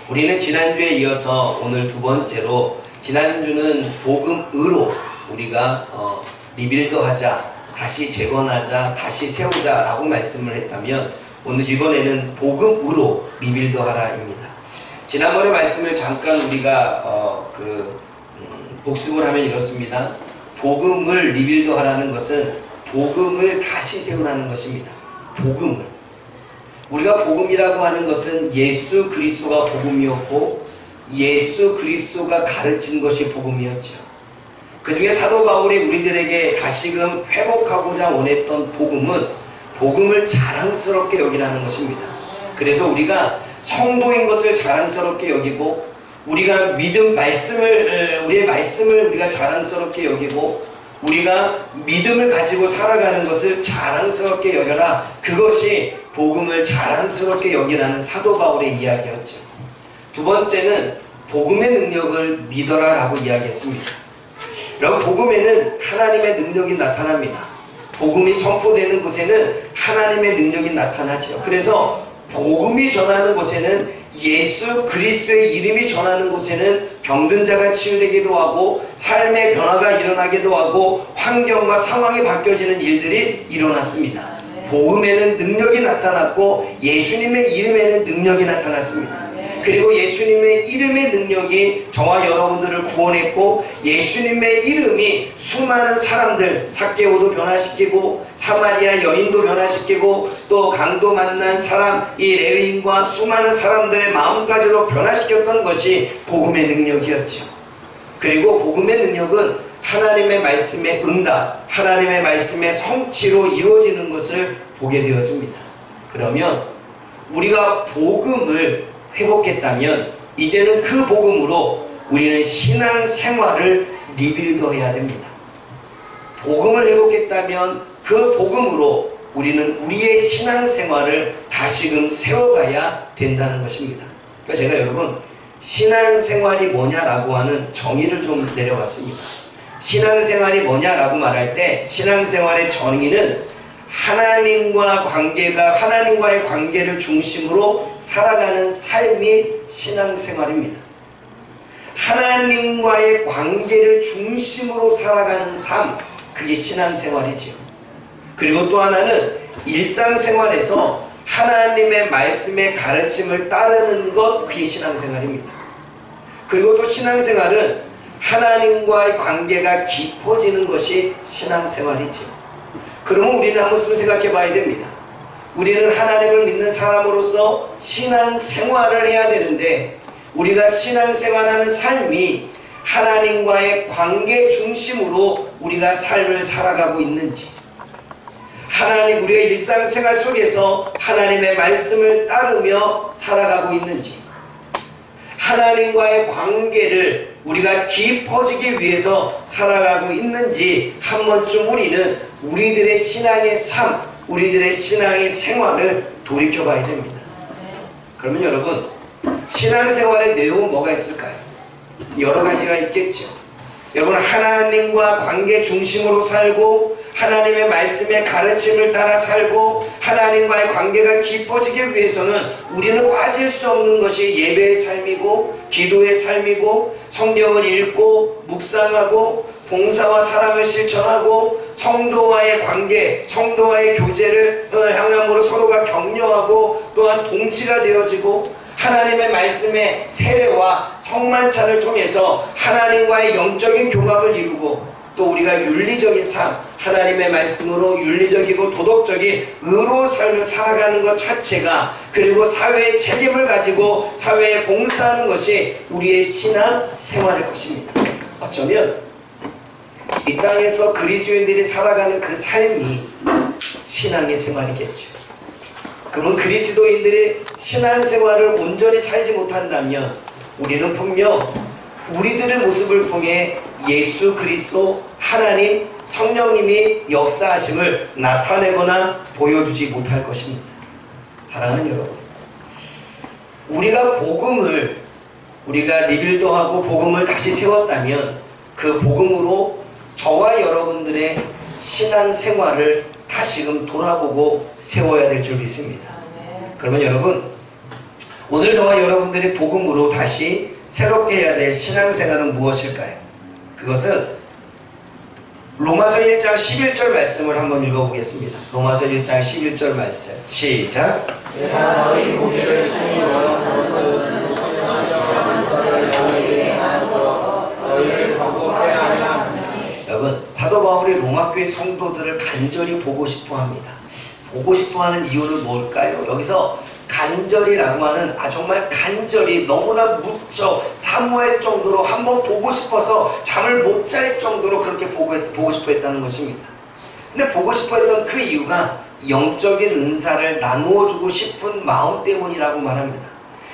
우리는 지난주에 이어서 오늘 두 번째로, 지난주는 복음으로 우리가 리빌드하자, 다시 재건하자, 다시 세우자 라고 말씀을 했다면, 오늘 이번에는 복음으로 리빌드하라입니다. 지난번에 말씀을 잠깐 우리가 복습을 하면 이렇습니다. 복음을 리빌드하라는 것은 복음을 다시 세우라는 것입니다. 복음을. 우리가 복음이라고 하는 것은 예수 그리스도가 복음이었고 예수 그리스도가 가르친 것이 복음이었죠. 그 중에 사도 바울이 우리들에게 다시금 회복하고자 원했던 복음은 복음을 자랑스럽게 여기라는 것입니다. 그래서 우리가 성도인 것을 자랑스럽게 여기고, 우리가 우리의 말씀을 우리가 자랑스럽게 여기고, 우리가 믿음을 가지고 살아가는 것을 자랑스럽게 여겨라. 그것이 복음을 자랑스럽게 여기라는 사도 바울의 이야기였죠. 두 번째는 복음의 능력을 믿어라 라고 이야기했습니다. 여러분, 복음에는 하나님의 능력이 나타납니다. 복음이 선포되는 곳에는 하나님의 능력이 나타나죠. 그래서 복음이 전하는 곳에는, 예수 그리스도의 이름이 전하는 곳에는 병든 자가 치유되기도 하고 삶의 변화가 일어나기도 하고 환경과 상황이 바뀌어지는 일들이 일어났습니다. 복음에는 능력이 나타났고 예수님의 이름에는 능력이 나타났습니다. 그리고 예수님의 이름의 능력이 저와 여러분들을 구원했고, 예수님의 이름이 수많은 사람들, 삭개오도 변화시키고 사마리아 여인도 변화시키고 또 강도 만난 사람, 이 레위인과 수많은 사람들의 마음까지도 변화시켰던 것이 복음의 능력이었죠. 그리고 복음의 능력은 하나님의 말씀의 응답, 하나님의 말씀의 성취로 이루어지는 것을 보게 되어집니다. 그러면 우리가 복음을 회복했다면 이제는 그 복음으로 우리는 신앙생활을 리빌드해야 됩니다. 복음을 회복했다면 그 복음으로 우리는 우리의 신앙생활을 다시금 세워가야 된다는 것입니다. 그러니까 제가 여러분, 신앙생활이 뭐냐라고 하는 정의를 좀 내려왔습니다. 신앙생활이 뭐냐라고 말할 때, 신앙생활의 정의는 하나님과의 관계를 중심으로 살아가는 삶이 신앙생활입니다. 하나님과의 관계를 중심으로 살아가는 삶, 그게 신앙생활이지요. 그리고 또 하나는 일상생활에서 하나님의 말씀의 가르침을 따르는 것, 그게 신앙생활입니다. 그리고 또 신앙생활은 하나님과의 관계가 깊어지는 것이 신앙생활이지요. 그러면 우리는 한번 생각해 봐야 됩니다. 우리는 하나님을 믿는 사람으로서 신앙생활을 해야 되는데, 우리가 신앙생활하는 삶이 하나님과의 관계 중심으로 우리가 삶을 살아가고 있는지, 우리가 일상생활 속에서 하나님의 말씀을 따르며 살아가고 있는지, 하나님과의 관계를 우리가 깊어지기 위해서 살아가고 있는지 한 번쯤 우리는 우리들의 신앙의 삶, 우리들의 신앙의 생활을 돌이켜봐야 됩니다. 그러면 여러분, 신앙생활의 내용은 뭐가 있을까요? 여러 가지가 있겠죠. 여러분, 하나님과 관계 중심으로 살고 하나님의 말씀의 가르침을 따라 살고 하나님과의 관계가 깊어지기 위해서는 우리는 빠질 수 없는 것이 예배의 삶이고 기도의 삶이고, 성경을 읽고 묵상하고 봉사와 사랑을 실천하고 성도와의 관계, 성도와의 교제를 향함으로 서로가 격려하고 또한 동치가 되어지고, 하나님의 말씀의 세례와 성만찬을 통해서 하나님과의 영적인 교감을 이루고, 또 우리가 윤리적인 삶, 하나님의 말씀으로 윤리적이고 도덕적인 의로운 삶을 살아가는 것 자체가, 그리고 사회의 책임을 가지고 사회에 봉사하는 것이 우리의 신앙 생활일 것입니다. 어쩌면 이 땅에서 그리스도인들이 살아가는 그 삶이 신앙의 생활이겠죠. 그러면 그리스도인들이 신앙생활을 온전히 살지 못한다면 우리는 분명 우리들의 모습을 통해 예수 그리스도, 하나님, 성령님이 역사하심을 나타내거나 보여주지 못할 것입니다. 사랑하는 여러분, 우리가 리빌드하고 복음을 다시 세웠다면 그 복음으로 저와 여러분들의 신앙생활을 다시금 돌아보고 세워야 될 줄 믿습니다. 그러면 여러분, 오늘 저와 여러분들이 복음으로 다시 새롭게 해야 될 신앙생활은 무엇일까요? 그것은 로마서 1장 11절 말씀을 한번 읽어보겠습니다. 로마서 1장 11절 말씀 시작. 내가 너희 무기를 숨기고 너희를 번복해 하리라. 여러분, 사도 바울이 로마교회 성도들을 간절히 보고 싶어 합니다. 보고 싶어 하는 이유는 뭘까요? 여기서 간절이라고 하는 정말 간절히 너무나 무척 사모할 정도로 한번 보고 싶어서 잠을 못 잘 정도로 그렇게 보고 싶어 했다는 것입니다. 근데 보고 싶어 했던 그 이유가 영적인 은사를 나누어 주고 싶은 마음 때문이라고 말합니다.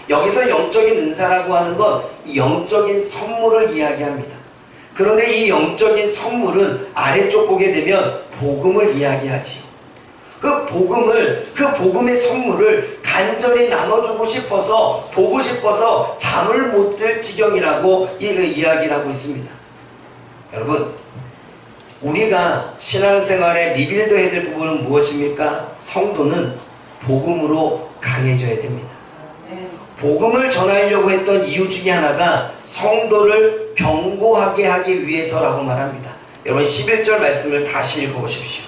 여기서 영적인 은사라고 하는 건 영적인 선물을 이야기합니다. 그런데 이 영적인 선물은 아래쪽 보게 되면 복음을 이야기하지. 그 복음의 선물을 간절히 나눠주고 싶어서, 보고 싶어서 잠을 못 들 지경이라고 이야기를 하고 있습니다. 여러분, 우리가 신앙생활에 리빌드 해야 될 부분은 무엇입니까? 성도는 복음으로 강해져야 됩니다. 복음을 전하려고 했던 이유 중에 하나가 성도를 견고하게 하기 위해서라고 말합니다. 여러분 11절 말씀을 다시 읽어보십시오.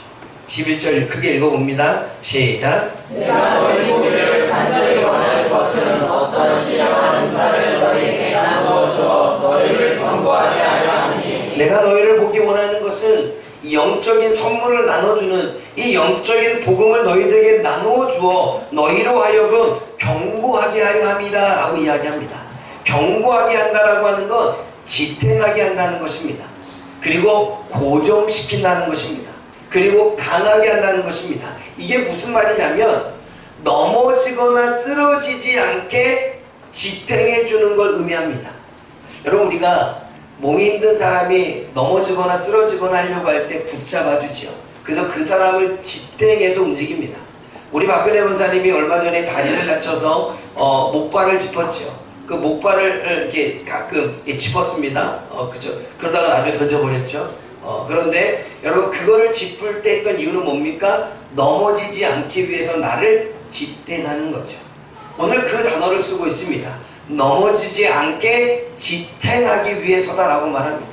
11절 크게 읽어봅니다. 시작. 내가 너희 무기를 간절히 원할 것은 어떤 신령한 은사를 너희에게 나누어줘 너희를 견고하게 하려 하니. 내가 너희를 보기 원하는 것은 영적인 선물을 나눠주는 이 영적인 복음을 너희들에게 나누어 주어 너희로 하여금 견고하게 하려 합니다 라고 이야기합니다. 견고하게 한다라고 하는 건 지탱하게 한다는 것입니다. 그리고 고정시킨다는 것입니다. 그리고 강하게 한다는 것입니다. 이게 무슨 말이냐면 넘어지거나 쓰러지지 않게 지탱해 주는 걸 의미합니다. 여러분, 우리가 몸이 힘든 사람이 넘어지거나 쓰러지거나 하려고 할 때 붙잡아 주지요. 그래서 그 사람을 지탱해서 움직입니다. 우리 박근혜 원사님이 얼마 전에 다리를 다쳐서 목발을 짚었죠. 그 목발을 이렇게 가끔 짚었습니다. 그죠? 그러다가 나중에 던져버렸죠. 그런데 여러분, 그거를 짚을 때 했던 이유는 뭡니까? 넘어지지 않기 위해서 나를 지탱하는 거죠. 오늘 그 단어를 쓰고 있습니다. 넘어지지 않게 지탱하기 위해서다라고 말합니다.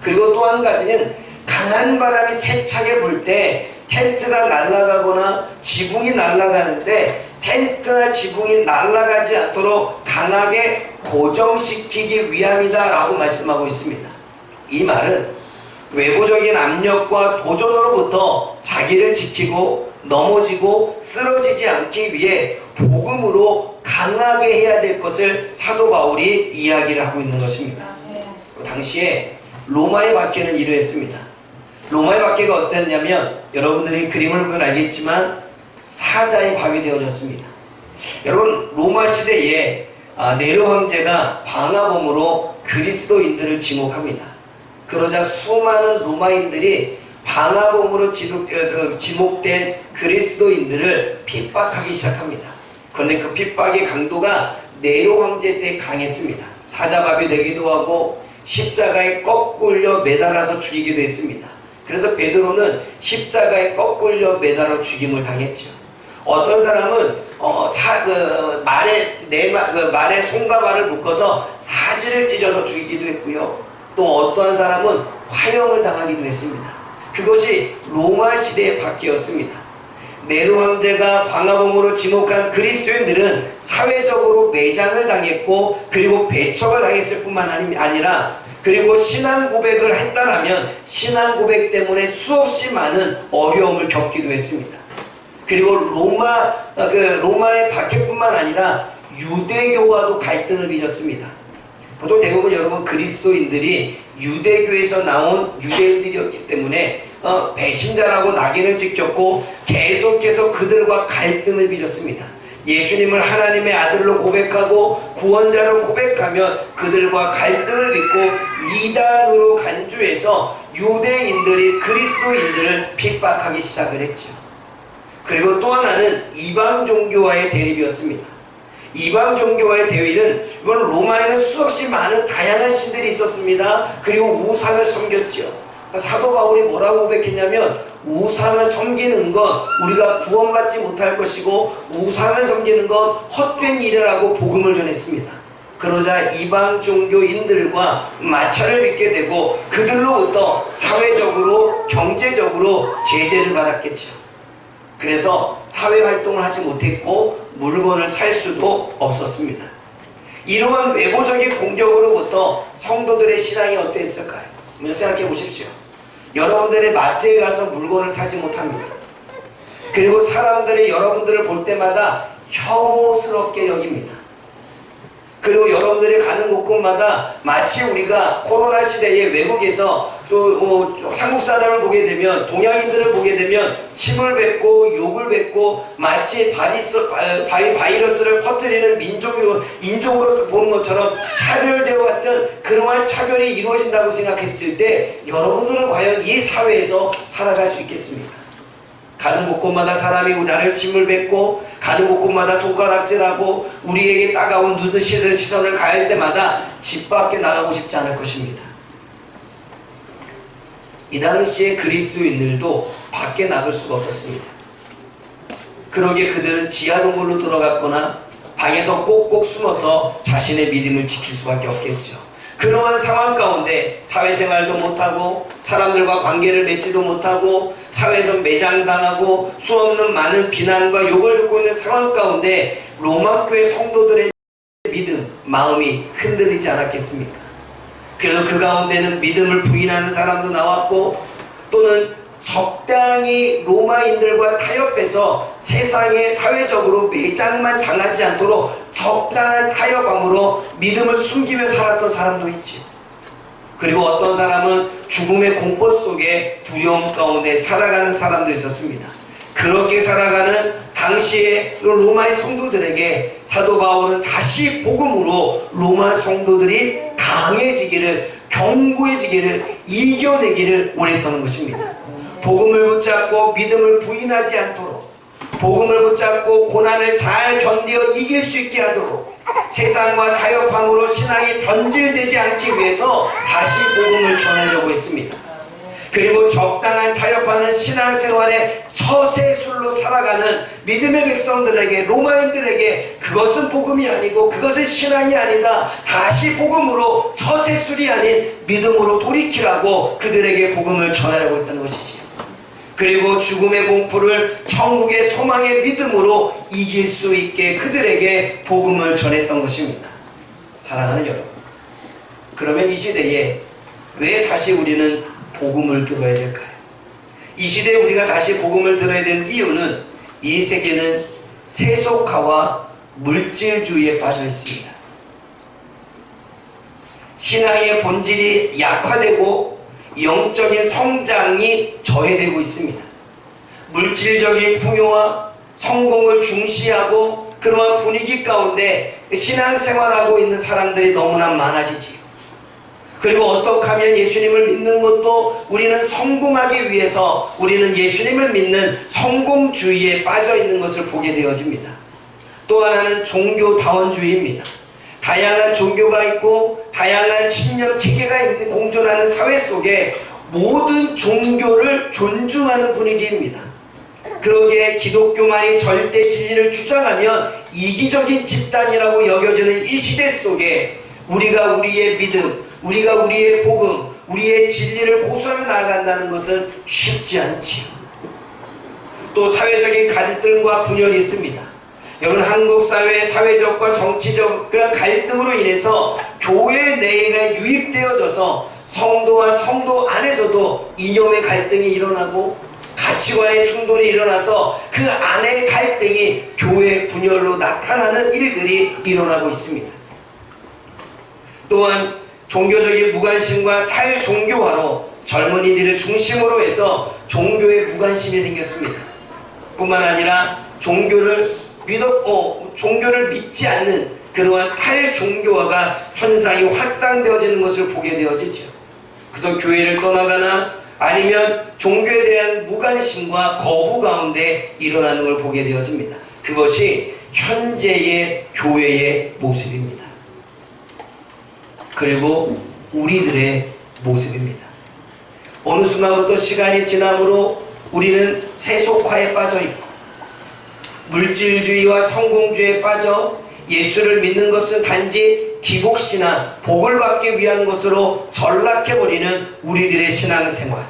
그리고 또 한 가지는 강한 바람이 세차게 불 때 텐트가 날아가거나 지붕이 날아가는데 텐트나 지붕이 날아가지 않도록 강하게 고정시키기 위함이다 라고 말씀하고 있습니다. 이 말은 외부적인 압력과 도전으로부터 자기를 지키고 넘어지고 쓰러지지 않기 위해 복음으로 강하게 해야 될 것을 사도 바울이 이야기를 하고 있는 것입니다. 당시에 로마의 박해는 이러했습니다. 로마의 박해가 어땠냐면 여러분들이 그림을 보면 알겠지만 사자의 밥이 되어졌습니다. 여러분, 로마 시대에 네로 황제가 방화범으로 그리스도인들을 지목합니다. 그러자 수많은 로마인들이 방화범으로 지목된 그리스도인들을 핍박하기 시작합니다. 그런데 그 핍박의 강도가 네로 황제 때 강했습니다. 사자밥이 되기도 하고 십자가에 거꾸려 매달아서 죽이기도 했습니다. 그래서 베드로는 십자가에 거꾸려 매달아 죽임을 당했죠. 어떤 사람은 말에 손과 발을 묶어서 사지를 찢어서 죽이기도 했고요. 또 어떠한 사람은 화형을 당하기도 했습니다. 그것이 로마 시대의 박해였습니다. 네로 황제가 방화범으로 지목한 그리스도인들은 사회적으로 매장을 당했고 그리고 배척을 당했을 뿐만 아니라 그리고 신앙 고백을 했다라면 신앙 고백 때문에 수없이 많은 어려움을 겪기도 했습니다. 그리고 로마의 박해뿐만 아니라 유대교와도 갈등을 빚었습니다. 보통 대부분 여러분 그리스도인들이 유대교에서 나온 유대인들이었기 때문에 배신자라고 낙인을 찍혔고 계속해서 그들과 갈등을 빚었습니다. 예수님을 하나님의 아들로 고백하고 구원자로 고백하면 그들과 갈등을 빚고 이단으로 간주해서 유대인들이 그리스도인들을 핍박하기 시작을 했죠. 그리고 또 하나는 이방 종교와의 대립이었습니다. 이방 종교와의 대립은 로마에는 수없이 많은 다양한 신들이 있었습니다. 그리고 우상을 섬겼죠. 사도 바울이 뭐라고 고백했냐면 우상을 섬기는 것 우리가 구원받지 못할 것이고 우상을 섬기는 것 헛된 일이라고 복음을 전했습니다. 그러자 이방 종교인들과 마찰을 빚게 되고 그들로부터 사회적으로 경제적으로 제재를 받았겠죠. 그래서 사회활동을 하지 못했고 물건을 살 수도 없었습니다. 이러한 외부적인 공격으로부터 성도들의 신앙이 어땠을까요? 한번 생각해 보십시오. 여러분들의 마트에 가서 물건을 사지 못합니다. 그리고 사람들이 여러분들을 볼 때마다 혐오스럽게 여깁니다. 그리고 여러분들이 가는 곳곳마다 마치 우리가 코로나 시대에 외국에서 한국 사람을 보게 되면 동양인들을 보게 되면 침을 뱉고 욕을 뱉고 마치 바이러스를 퍼뜨리는 인종으로 보는 것처럼 차별되어 왔던 그러한 차별이 이루어진다고 생각했을 때 여러분들은 과연 이 사회에서 살아갈 수 있겠습니까? 가는 곳곳마다 사람이 나를 침을 뱉고 가는 곳곳마다 손가락질하고 우리에게 따가운 눈으시는 시선을 가할 때마다 집 밖에 나가고 싶지 않을 것입니다. 이 당시에 그리스도인들도 밖에 나갈 수가 없었습니다. 그러기에 그들은 지하동굴로 들어갔거나 방에서 꼭꼭 숨어서 자신의 믿음을 지킬 수밖에 없겠죠. 그러한 상황 가운데 사회생활도 못하고 사람들과 관계를 맺지도 못하고 사회에서 매장당하고 수없는 많은 비난과 욕을 듣고 있는 상황 가운데 로마교회 성도들의 믿음, 마음이 흔들리지 않았겠습니까? 그래서 그 가운데는 믿음을 부인하는 사람도 나왔고 또는 적당히 로마인들과 타협해서 세상에 사회적으로 매장만 당하지 않도록 적당한 타협함으로 믿음을 숨기며 살았던 사람도 있죠. 그리고 어떤 사람은 죽음의 공포 속에 두려움 가운데 살아가는 사람도 있었습니다. 그렇게 살아가는 당시의 로마의 성도들에게 사도 바울은 다시 복음으로 로마 성도들이 강해지기를, 견고해지기를, 이겨내기를 원했던 것입니다. 복음을 붙잡고 믿음을 부인하지 않도록, 복음을 붙잡고 고난을 잘 견디어 이길 수 있게 하도록, 세상과 타협함으로 신앙이 변질되지 않기 위해서 다시 복음을 전하려고 했습니다. 그리고 적당한 타협하는 신앙생활의 처세술로 살아가는 믿음의 백성들에게, 로마인들에게 그것은 복음이 아니고 그것은 신앙이 아니다, 다시 복음으로 처세술이 아닌 믿음으로 돌이키라고 그들에게 복음을 전하려고 했다는 것이지요. 그리고 죽음의 공포를 천국의 소망의 믿음으로 이길 수 있게 그들에게 복음을 전했던 것입니다. 사랑하는 여러분, 그러면 이 시대에 왜 다시 우리는 복음을 들어야 될까요? 이 시대에 우리가 다시 복음을 들어야 되는 이유는 이 세계는 세속화와 물질주의에 빠져 있습니다. 신앙의 본질이 약화되고 영적인 성장이 저해되고 있습니다. 물질적인 풍요와 성공을 중시하고 그러한 분위기 가운데 신앙생활하고 있는 사람들이 너무나 많아지지요. 그리고 어떻게 하면 예수님을 믿는 것도 우리는 성공하기 위해서 우리는 예수님을 믿는 성공주의에 빠져 있는 것을 보게 되어집니다. 또 하나는 종교다원주의입니다. 다양한 종교가 있고 다양한 신념 체계가 있는 공존하는 사회 속에 모든 종교를 존중하는 분위기입니다. 그러기에 기독교만이 절대 진리를 주장하면 이기적인 집단이라고 여겨지는 이 시대 속에 우리가 우리의 믿음, 우리가 우리의 복음, 우리의 진리를 고수하며 나아간다는 것은 쉽지 않지요. 또 사회적인 갈등과 분열이 있습니다. 여러분, 한국 사회의 사회적과 정치적 그런 갈등으로 인해서 교회 내에 유입되어져서 성도와 성도 안에서도 이념의 갈등이 일어나고 가치관의 충돌이 일어나서 그 안의 갈등이 교회 분열로 나타나는 일들이 일어나고 있습니다. 또한 종교적인 무관심과 탈종교화로 젊은이들을 중심으로 해서 종교에 무관심이 생겼습니다. 뿐만 아니라 종교를 믿지 않는 그러한 탈종교화가 현상이 확산되어지는 것을 보게 되어지죠. 그래서 교회를 떠나거나 아니면 종교에 대한 무관심과 거부 가운데 일어나는 걸 보게 되어집니다. 그것이 현재의 교회의 모습입니다. 그리고 우리들의 모습입니다. 어느 순간부터 시간이 지남으로 우리는 세속화에 빠져 있고 물질주의와 성공주의에 빠져 예수를 믿는 것은 단지 기복신앙, 복을 받기 위한 것으로 전락해버리는 우리들의 신앙생활.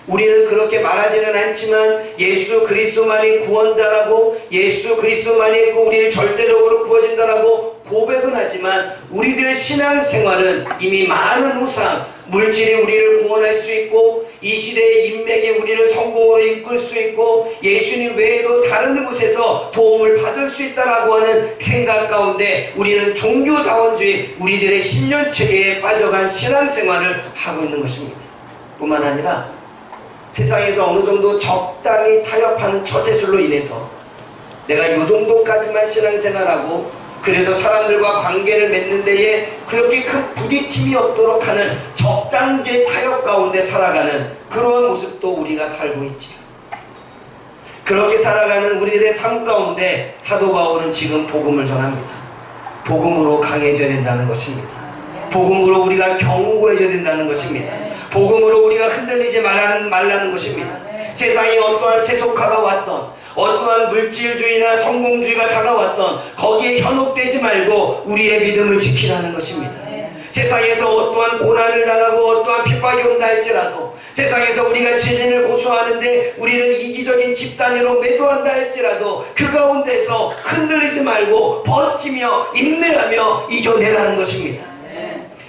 우리는 그렇게 말하지는 않지만 예수 그리스도만이 구원자라고, 예수 그리스도만이 있고 우리를 절대적으로 구워진다라고 고백은 하지만 우리들의 신앙생활은 이미 많은 우상, 물질이 우리를 구원할 수 있고 이 시대의 인맥이 우리를 성공으로 이끌 수 있고 예수님 외에도 다른 곳에서 도움을 받을 수 있다라고 하는 생각 가운데 우리는 종교다원주의, 우리들의 신념체계에 빠져간 신앙생활을 하고 있는 것입니다. 뿐만 아니라 세상에서 어느 정도 적당히 타협하는 처세술로 인해서 내가 이 정도까지만 신앙생활하고 그래서 사람들과 관계를 맺는 데에 그렇게 큰 부딪힘이 없도록 하는 적당주의 타협 가운데 살아가는 그러한 모습도 우리가 살고 있지요. 그렇게 살아가는 우리들의 삶 가운데 사도 바울은 지금 복음을 전합니다. 복음으로 강해져야 된다는 것입니다. 복음으로 우리가 견고해져야 된다는 것입니다. 복음으로 우리가 흔들리지 말라는 것입니다. 세상에 어떠한 세속화가 왔던 어떠한 물질주의나 성공주의가 다가왔던 거기에 현혹되지 말고 우리의 믿음을 지키라는 것입니다. 세상에서 어떠한 고난을 당하고 어떠한 핍박이 온다 할지라도 세상에서 우리가 진리를 고수하는데 우리를 이기적인 집단으로 매도한다 할지라도 그 가운데서 흔들리지 말고 버티며 인내하며 이겨내라는 것입니다.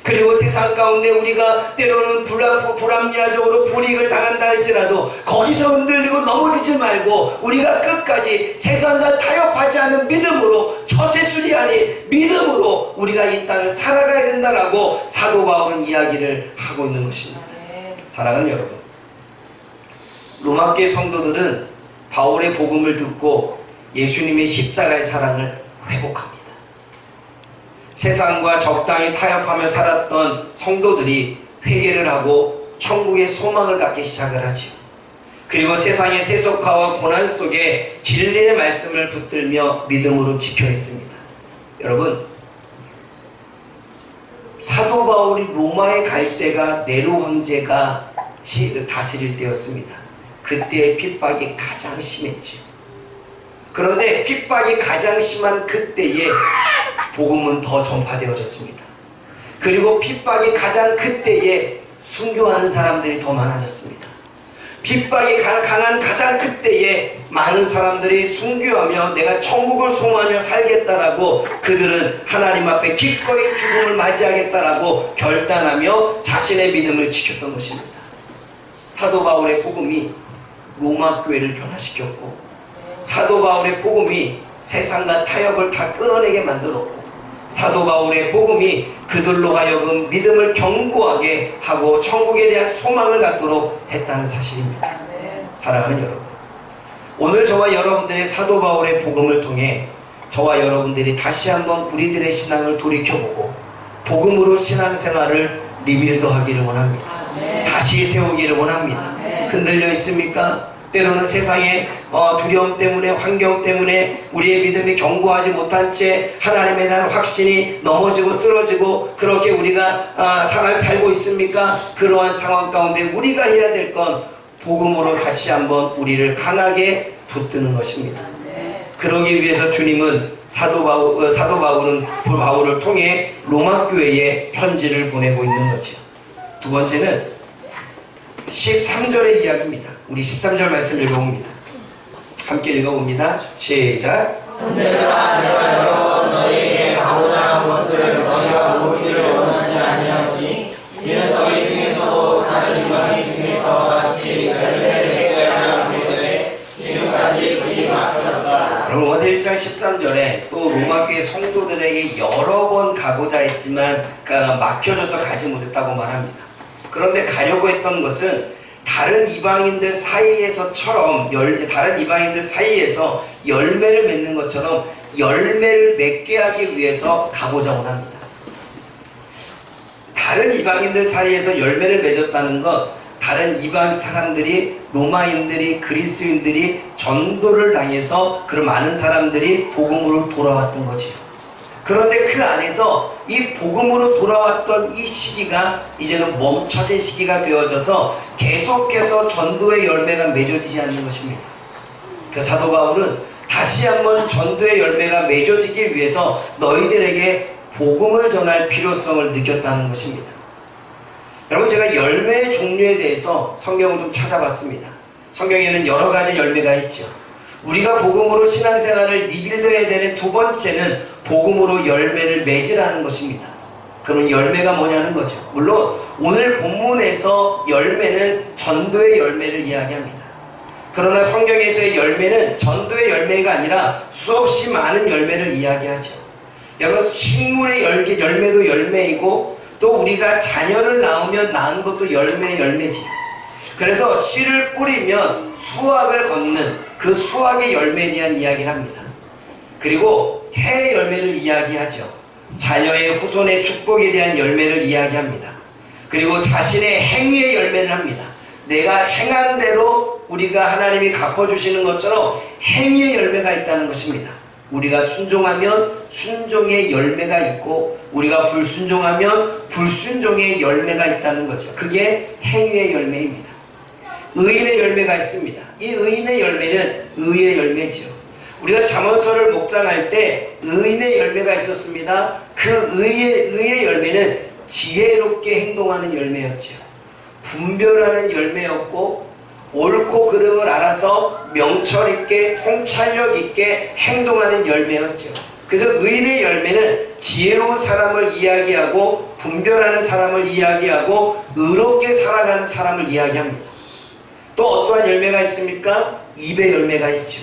그리고 세상 가운데 우리가 때로는 불합리화적으로 불이익을 당한다 할지라도 거기서 흔들리고 넘어지지 말고 우리가 끝까지 세상과 타협하지 않은 믿음으로, 처세술이 아닌 믿음으로 우리가 이 땅을 살아가야 된다라고 사도 바울은 이야기를 하고 있는 것입니다. 사랑하는 여러분, 로마교회 성도들은 바울의 복음을 듣고 예수님의 십자가의 사랑을 회복합니다. 세상과 적당히 타협하며 살았던 성도들이 회개를 하고 천국의 소망을 갖기 시작을 하지요. 그리고 세상의 세속화와 고난 속에 진리의 말씀을 붙들며 믿음으로 지켜냈습니다. 여러분, 사도 바울이 로마에 갈 때가 네로 황제가 다스릴 때였습니다. 그때의 핍박이 가장 심했지요. 그런데 핍박이 가장 심한 그때에 복음은 더 전파되어졌습니다. 그리고 핍박이 가장 그때에 순교하는 사람들이 더 많아졌습니다. 핍박이 강한 가장 그때에 많은 사람들이 순교하며 내가 천국을 소망하며 살겠다라고 그들은 하나님 앞에 기꺼이 죽음을 맞이하겠다라고 결단하며 자신의 믿음을 지켰던 것입니다. 사도 바울의 복음이 로마 교회를 변화시켰고 사도 바울의 복음이 세상과 타협을 다 끊어내게 만들었고 사도 바울의 복음이 그들로 하여금 믿음을 견고하게 하고 천국에 대한 소망을 갖도록 했다는 사실입니다. 사랑하는 여러분, 오늘 저와 여러분들의 사도 바울의 복음을 통해 저와 여러분들이 다시 한번 우리들의 신앙을 돌이켜보고 복음으로 신앙생활을 리빌드하기를 원합니다. 다시 세우기를 원합니다. 흔들려 있습니까? 때로는 세상의 두려움 때문에, 환경 때문에 우리의 믿음이 견고하지 못한 채 하나님에 대한 확신이 넘어지고 쓰러지고 그렇게 우리가 살고 있습니까? 그러한 상황 가운데 우리가 해야 될 건 복음으로 다시 한번 우리를 강하게 붙드는 것입니다. 그러기 위해서 주님은 사도 바울을 통해 로마 교회에 편지를 보내고 있는 거죠. 두 번째는 13절의 이야기입니다. 우리 13절 말씀 읽어봅니다. 함께 읽어봅니다. 시작. 흔들라 내가 여러 번 너희에게 가고자 한 것을 너희가 모르기를 원하지 아니하노니 이는 너희 중에서도 다른 이방인 중에서 같이 열매를 맺게 하려 하는데 지금까지 그리 막혔다. 그럼 오늘 1장 13절에 또 로마교회 성도들에게 여러 번 가고자 했지만 막혀져서 가지 못했다고 말합니다. 그런데 가려고 했던 것은 다른 이방인들 사이에서 열매를 맺는 것처럼 열매를 맺게 하기 위해서 가고자 원합니다. 다른 이방인들 사이에서 열매를 맺었다는 것, 다른 이방 사람들이, 로마인들이, 그리스인들이 전도를 당해서 그런 많은 사람들이 복음으로 돌아왔던 거지요. 그런데 그 안에서 이 복음으로 돌아왔던 이 시기가 이제는 멈춰진 시기가 되어져서 계속해서 전도의 열매가 맺어지지 않는 것입니다. 그 사도 바울은 다시 한번 전도의 열매가 맺어지기 위해서 너희들에게 복음을 전할 필요성을 느꼈다는 것입니다. 여러분, 제가 열매의 종류에 대해서 성경을 좀 찾아봤습니다. 성경에는 여러 가지 열매가 있죠. 우리가 복음으로 신앙생활을 리빌드해야 되는 두 번째는 복음으로 열매를 맺으라는 것입니다. 그럼 열매가 뭐냐는 거죠. 물론 오늘 본문에서 열매는 전도의 열매를 이야기합니다. 그러나 성경에서의 열매는 전도의 열매가 아니라 수없이 많은 열매를 이야기하죠. 여러분, 식물의 열매도 열매이고 또 우리가 자녀를 낳으면 낳은 것도 열매지. 그래서 씨를 뿌리면 수확을 걷는 그 수확의 열매에 대한 이야기를 합니다. 그리고 태의 열매를 이야기하죠. 자녀의 후손의 축복에 대한 열매를 이야기합니다. 그리고 자신의 행위의 열매를 합니다. 내가 행한 대로 우리가 하나님이 갚아주시는 것처럼 행위의 열매가 있다는 것입니다. 우리가 순종하면 순종의 열매가 있고 우리가 불순종하면 불순종의 열매가 있다는 거죠. 그게 행위의 열매입니다. 의인의 열매가 있습니다. 이 의인의 열매는 의의 열매죠. 우리가 잠언서를 묵상할 때 의인의 열매가 있었습니다. 그 의의 열매는 지혜롭게 행동하는 열매였죠. 분별하는 열매였고 옳고 그름을 알아서 명철 있게 통찰력 있게 행동하는 열매였죠. 그래서 의인의 열매는 지혜로운 사람을 이야기하고 분별하는 사람을 이야기하고 의롭게 살아가는 사람을 이야기합니다. 또 어떠한 열매가 있습니까? 입의 열매가 있죠.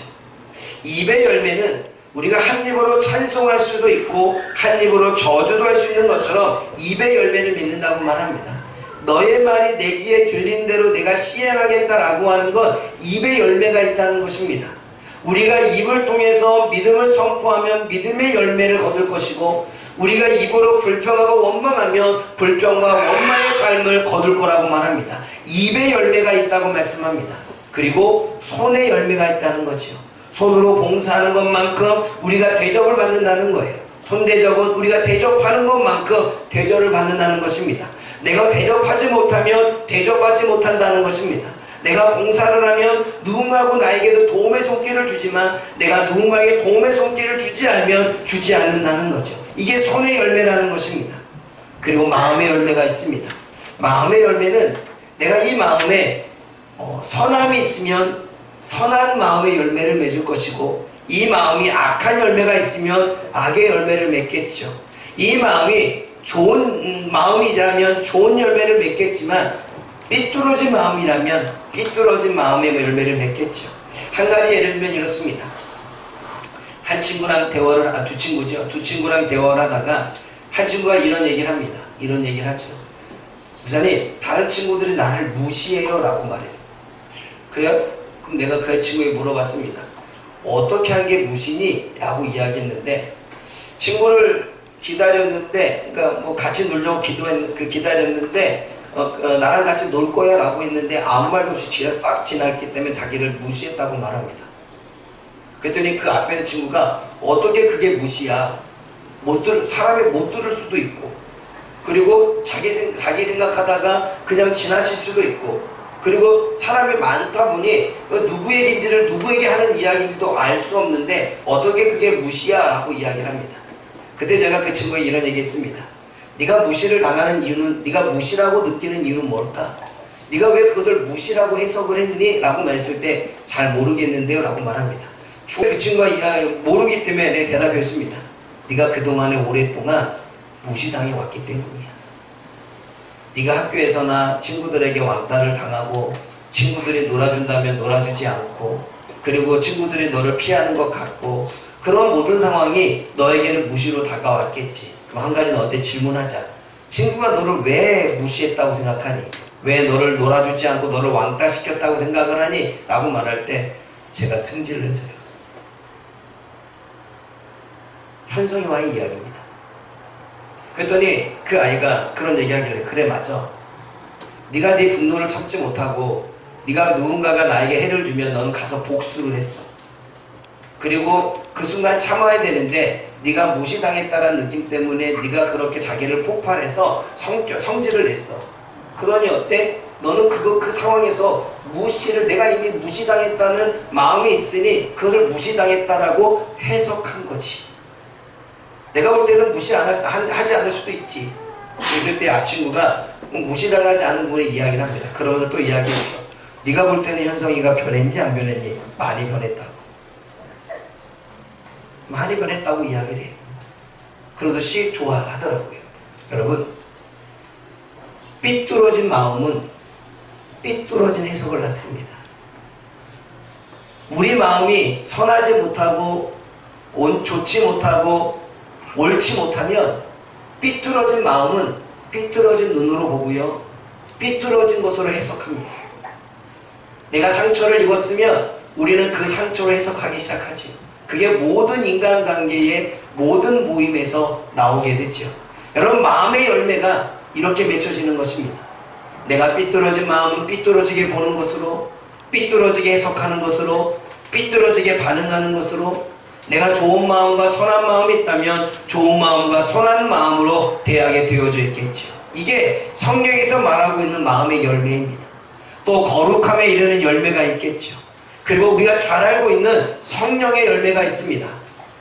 입의 열매는 우리가 한 입으로 찬송할 수도 있고 한 입으로 저주도 할 수 있는 것처럼 입의 열매를 맺는다고 말합니다. 너의 말이 내 귀에 들린 대로 내가 시행하겠다라고 하는 건 입의 열매가 있다는 것입니다. 우리가 입을 통해서 믿음을 선포하면 믿음의 열매를 거둘 것이고 우리가 입으로 불평하고 원망하면 불평과 원망의 삶을 거둘 거라고 말합니다. 입의 열매가 있다고 말씀합니다. 그리고 손의 열매가 있다는 거죠. 손으로 봉사하는 것만큼 우리가 대접을 받는다는 거예요. 손대접은 우리가 대접하는 것만큼 대접을 받는다는 것입니다. 내가 대접하지 못하면 대접받지 못한다는 것입니다. 내가 봉사를 하면 누군가하고 나에게도 도움의 손길을 주지만 내가 누군가에게 도움의 손길을 주지 않으면 주지 않는다는 거죠. 이게 손의 열매라는 것입니다. 그리고 마음의 열매가 있습니다. 마음의 열매는 내가 이 마음에 선함이 있으면 선한 마음의 열매를 맺을 것이고 이 마음이 악한 열매가 있으면 악의 열매를 맺겠죠. 이 마음이 좋은 마음이라면 좋은 열매를 맺겠지만 삐뚤어진 마음이라면 삐뚤어진 마음의 열매를 맺겠죠. 한 가지 예를 들면 이렇습니다. 한 친구랑 두 친구죠. 두 친구랑 대화를 하다가 한 친구가 이런 얘기를 합니다. 이런 얘기를 하죠. 목사님, 다른 친구들이 나를 무시해요 라고 말해요. 그래요? 그럼 내가 그 친구에게 물어봤습니다. 어떻게 한 게 무시니? 라고 이야기했는데 친구를 기다렸는데 그러니까 뭐 같이 놀려고 기다렸는데 나랑 같이 놀 거야 라고 했는데 아무 말도 없이 지가 싹 지나갔기 때문에 자기를 무시했다고 말합니다. 그랬더니 그 앞에 있는 친구가 어떻게 그게 무시야? 사람이 못 들을 수도 있고 그리고 자기 생각하다가 그냥 지나칠 수도 있고 그리고 사람이 많다 보니 누구 얘기인지를 누구에게 하는 이야기인지도 알 수 없는데 어떻게 그게 무시야? 라고 이야기를 합니다. 그때 제가 그 친구에게 이런 얘기 했습니다. 네가 무시를 당하는 이유는 네가 무시라고 느끼는 이유는 뭘까? 네가 왜 그것을 무시라고 해석을 했니? 라고 말했을 때 잘 모르겠는데요 라고 말합니다. 그 친구가 모르기 때문에 내가 대답했습니다. 네가 그동안에 오랫동안 무시당해 왔기 때문이야. 네가 학교에서나 친구들에게 왕따를 당하고 친구들이 놀아준다면 놀아주지 않고 그리고 친구들이 너를 피하는 것 같고 그런 모든 상황이 너에게는 무시로 다가왔겠지. 그럼 한 가지 너한테 질문하자. 친구가 너를 왜 무시했다고 생각하니? 왜 너를 놀아주지 않고 너를 왕따시켰다고 생각을 하니? 라고 말할 때 제가 승질을 해서요. 현성이와의 이야기입니다. 그랬더니 그 아이가 그런 얘기하길래 그래 맞아. 네가 네 분노를 참지 못하고 네가 누군가가 나에게 해를 주면 너는 가서 복수를 했어. 그리고 그 순간 참아야 되는데 네가 무시당했다는 느낌 때문에 네가 그렇게 자기를 폭발해서 성질을 냈어. 그러니 어때? 너는 그 상황에서 무시를, 내가 이미 무시당했다는 마음이 있으니 그것을 무시당했다라고 해석한 거지. 내가 볼 때는 하지 않을 수도 있지. 그럴 때 앞친구가 무시당하지 않은 분의 이야기를 합니다. 그러면서 또 이야기했어. 네가 볼 때는 현성이가 변했니 안 변했니? 많이 변했다고. 많이 변했다고 이야기를 해요. 그러면서 씩 좋아하더라고요. 여러분, 삐뚤어진 마음은 삐뚤어진 해석을 낳습니다. 우리 마음이 선하지 못하고 좋지 못하고 옳지 못하면 삐뚤어진 마음은 삐뚤어진 눈으로 보고요, 삐뚤어진 것으로 해석합니다. 내가 상처를 입었으면 우리는 그 상처를 해석하기 시작하죠. 그게 모든 인간관계의 모든 모임에서 나오게 되죠. 여러분, 마음의 열매가 이렇게 맺혀지는 것입니다. 내가 삐뚤어진 마음은 삐뚤어지게 보는 것으로, 삐뚤어지게 해석하는 것으로, 삐뚤어지게 반응하는 것으로, 내가 좋은 마음과 선한 마음이 있다면 좋은 마음과 선한 마음으로 대하게 되어져 있겠죠. 이게 성경에서 말하고 있는 마음의 열매입니다. 또 거룩함에 이르는 열매가 있겠죠. 그리고 우리가 잘 알고 있는 성령의 열매가 있습니다.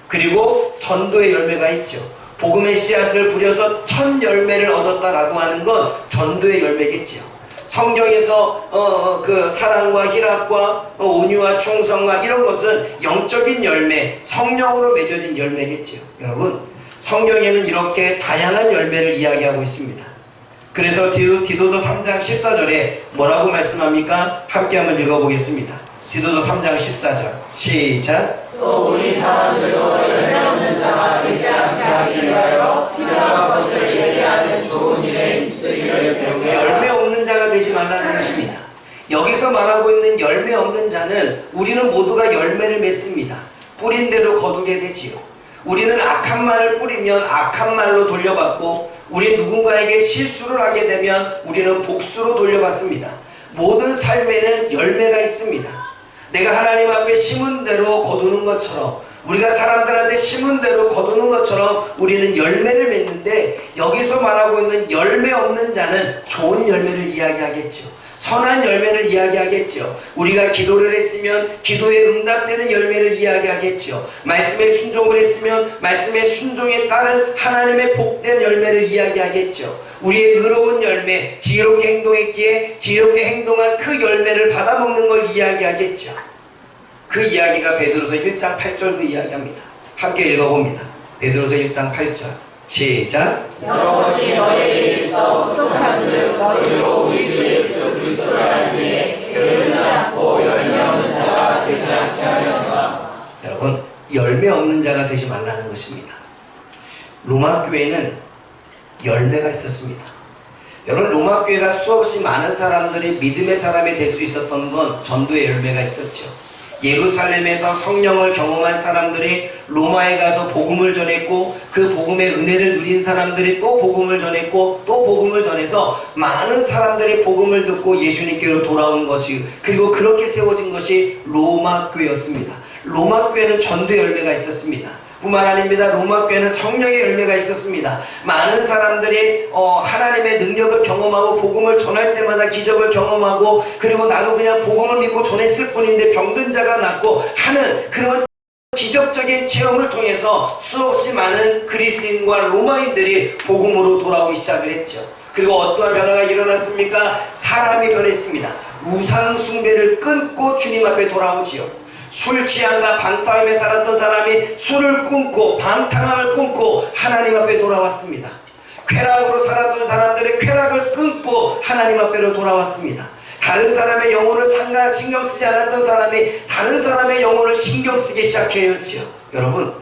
그리고 전도의 열매가 있죠. 복음의 씨앗을 부려서 첫 열매를 얻었다라고 하는 건 전도의 열매겠죠. 성경에서 그 사랑과 희락과 온유와 충성과 이런 것은 영적인 열매, 성령으로 맺어진 열매겠죠. 여러분, 성경에는 이렇게 다양한 열매를 이야기하고 있습니다. 그래서 디도서 3장 14절에 뭐라고 말씀합니까? 함께 한번 읽어보겠습니다. 디도서 3장 14절 시작. 또 우리 사람들도 열매 없는 자가 되지 않게 하기 위하여 필요한 것을 예리하는 좋은 일에 입쓰기를 배우게 하라. 열매 없는 자가 되지 말라는 것입니다. 여기서 말하고 있는 열매 없는 자는 우리는 모두가 열매를 맺습니다. 뿌린 대로 거두게 되지요. 우리는 악한 말을 뿌리면 악한 말로 돌려받고, 우리 누군가에게 실수를 하게 되면 우리는 복수로 돌려받습니다. 모든 삶에는 열매가 있습니다. 내가 하나님 앞에 심은 대로 거두는 것처럼, 우리가 사람들한테 심은 대로 거두는 것처럼 우리는 열매를 맺는데, 여기서 말하고 있는 열매 없는 자는 좋은 열매를 이야기하겠죠. 선한 열매를 이야기하겠죠. 우리가 기도를 했으면 기도에 응답되는 열매를 이야기하겠죠. 말씀에 순종을 했으면 말씀의 순종에 따른 하나님의 복된 열매를 이야기하겠죠. 우리의 의로운 열매, 지혜롭게 행동했기에 지혜롭게 행동한 그 열매를 받아먹는 걸 이야기하겠죠. 그 이야기가 베드로서 1장 8절도 이야기합니다. 함께 읽어봅니다. 베드로서 1장 8절 시작. 여러 것이 너에게 있어 부족한즉 너희로 우리 주 예수 그리스도를 알기에 게으르지 않고 열매 없는 자가 되지 않게 하려니와. 여러분, 열매 없는 자가 되지 말라는 것입니다. 로마 교회는 열매가 있었습니다. 여러분, 로마 교회가 수없이 많은 사람들이 믿음의 사람이 될 수 있었던 건 전도의 열매가 있었죠. 예루살렘에서 성령을 경험한 사람들이 로마에 가서 복음을 전했고, 그 복음의 은혜를 누린 사람들이 또 복음을 전했고, 또 복음을 전해서 많은 사람들이 복음을 듣고 예수님께로 돌아온 것이, 그리고 그렇게 세워진 것이 로마 교회였습니다. 로마 교회는 전도의 열매가 있었습니다. 뿐만 아닙니다. 로마 교회는 성령의 열매가 있었습니다. 많은 사람들이 하나님의 능력을 경험하고 복음을 전할 때마다 기적을 경험하고, 그리고 나도 그냥 복음을 믿고 전했을 뿐인데 병든 자가 낫고 하는 그런 기적적인 체험을 통해서 수없이 많은 그리스인과 로마인들이 복음으로 돌아오기 시작을 했죠. 그리고 어떠한 변화가 일어났습니까? 사람이 변했습니다. 우상 숭배를 끊고 주님 앞에 돌아오지요. 술 취함과 방탕함에 살았던 사람이 술을 끊고 방탕함을 끊고 하나님 앞에 돌아왔습니다. 쾌락으로 살았던 사람들이 쾌락을 끊고 하나님 앞에로 돌아왔습니다. 다른 사람의 영혼을 신경 쓰지 않았던 사람이 다른 사람의 영혼을 신경 쓰기 시작했죠. 여러분,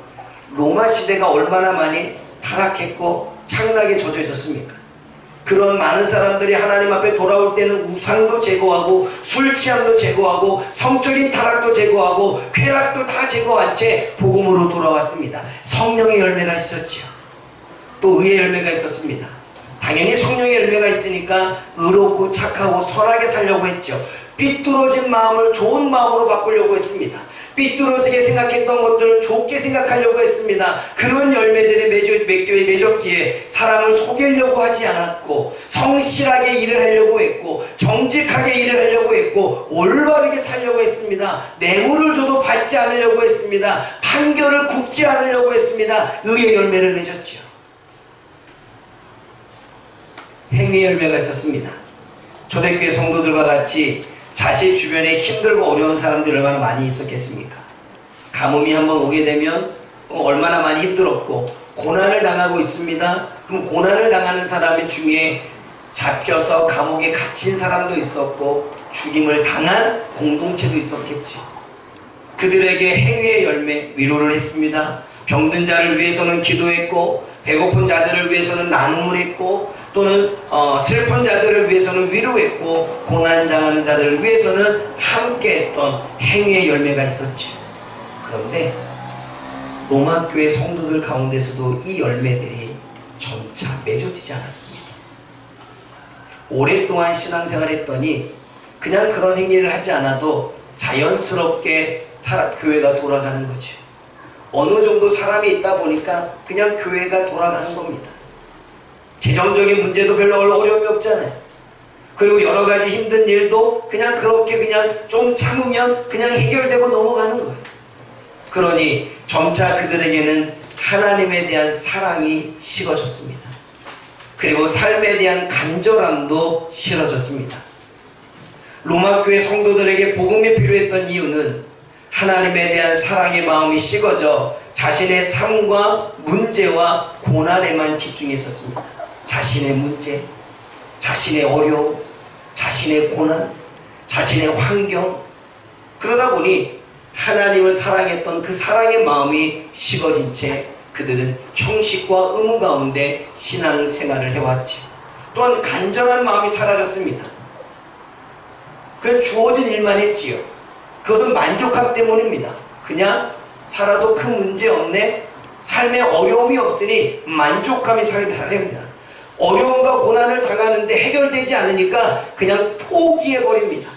로마 시대가 얼마나 많이 타락했고 향락에 젖어 있었습니까? 그런 많은 사람들이 하나님 앞에 돌아올 때는 우상도 제거하고 술 취함도 제거하고 성적인 타락도 제거하고 쾌락도 다 제거한 채 복음으로 돌아왔습니다. 성령의 열매가 있었죠. 또 의의 열매가 있었습니다. 당연히 성령의 열매가 있으니까 의롭고 착하고 선하게 살려고 했죠. 삐뚤어진 마음을 좋은 마음으로 바꾸려고 했습니다. 삐뚤어지게 생각했던 것들을 좋게 생각하려고 했습니다. 그런 열매들이 맺었기에 사람을 속이려고 하지 않았고, 성실하게 일을 하려고 했고, 정직하게 일을 하려고 했고, 올바르게 살려고 했습니다. 뇌물을 줘도 받지 않으려고 했습니다. 판결을 굽지 않으려고 했습니다. 의의 열매를 맺었지요. 행위의 열매가 있었습니다. 초대교회 성도들과 같이 자신 주변에 힘들고 어려운 사람들이 얼마나 많이 있었겠습니까? 가뭄이 한번 오게 되면 얼마나 많이 힘들었고 고난을 당하고 있습니다. 그럼 고난을 당하는 사람 중에 잡혀서 감옥에 갇힌 사람도 있었고 죽임을 당한 공동체도 있었겠지. 그들에게 행위의 열매, 위로를 했습니다. 병든 자를 위해서는 기도했고, 배고픈 자들을 위해서는 나눔을 했고, 또는 슬픈 자들을 위해서는 위로했고, 고난당하는 자들을 위해서는 함께했던 행위의 열매가 있었죠. 그런데 로마교회 성도들 가운데서도 이 열매들이 점차 맺어지지 않았습니다. 오랫동안 신앙생활을 했더니 그냥 그런 행위를 하지 않아도 자연스럽게 교회가 돌아가는 거죠. 어느 정도 사람이 있다 보니까 그냥 교회가 돌아가는 겁니다. 재정적인 문제도 별로 어려움이 없잖아요. 그리고 여러 가지 힘든 일도 그냥 그렇게 그냥 좀 참으면 그냥 해결되고 넘어가는 거예요. 그러니 점차 그들에게는 하나님에 대한 사랑이 식어졌습니다. 그리고 삶에 대한 간절함도 싫어졌습니다. 로마교회 성도들에게 복음이 필요했던 이유는 하나님에 대한 사랑의 마음이 식어져 자신의 삶과 문제와 고난에만 집중했었습니다. 자신의 문제, 자신의 어려움, 자신의 고난, 자신의 환경. 그러다 보니 하나님을 사랑했던 그 사랑의 마음이 식어진 채 그들은 형식과 의무 가운데 신앙생활을 해왔지. 또한 간절한 마음이 사라졌습니다. 그냥 주어진 일만 했지요. 그것은 만족함 때문입니다. 그냥 살아도 큰 문제 없네. 삶에 어려움이 없으니 만족함이 살아갑니다. 어려움과 고난을 당하는데 해결되지 않으니까 그냥 포기해버립니다.